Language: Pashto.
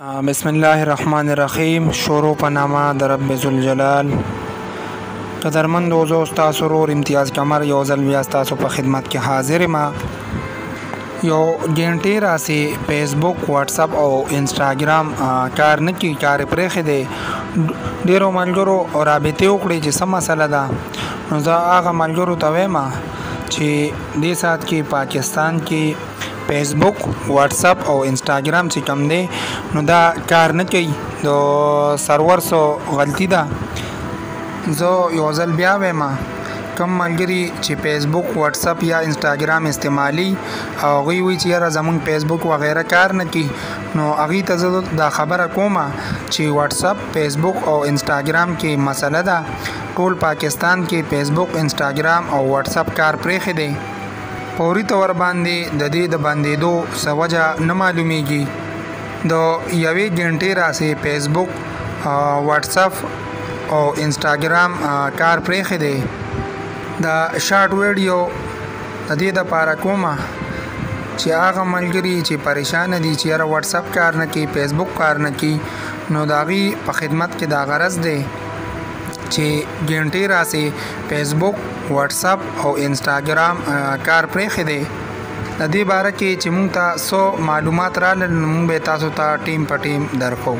بسم الله الرحمن الرحیم. شروع په نامه د رب ذوالجلال. قدرمند دوستو، تاسو ورور امتیاز کمر یو ځل بیا تاسو په خدمت کې حاضر ما. یو ګنټې راسي فیسبوک، واتس اپ او انسټاګرام کار نه کی، کار پرېخې دی. ډیرو ملګرو رابطه وکړي چې څه مسله ده. نو زه هغه ملګرو ته وایم چې دې سات کې پاکستان کې فیسبوک، واتس اپ او انسټاګرام چې کوم دی نو دا کار نه کوي، د سرور سو غلطي ده. زه یو ځل بیا وایم کم ملګري چې فیسبوک، واتس اپ یا انسټاګرام استعمالي او هغوی وایي چې یاره زمونږ فیسبوک وغیره کار نه کوي، نو هغوی ته زه دا خبره کوم چې واتس اپ، فیسبوک او انسټاګرام کې مسله ده. ټول پاکستان کې فیسبوک، انسټاګرام او واتس اپ کار پرېښی دی. فوري طور باندې د دې د بندېدو څه وجه نه معلومیږي. د یوې ګنټې راسي فیسبوک، واتس اپ او انسټاګرام کار پرېښی دی. د شارټ ویډیو د دې دپاره کومه چې هغه ملګري چې پریشان دي چې یاره واتس اپ کار نه کوي، فیسبوک کار نه کوي، نو د هغوی په خدمت کې دا غرض دی چې ګنټې راسي فیسبوک، واتس اپ او انسټاګرام کار پرېښی دی. د دې باره کې چې مونږ ته څو معلومات راغلل نو مونږ به تاسو ته ټیم په ټیم درکو.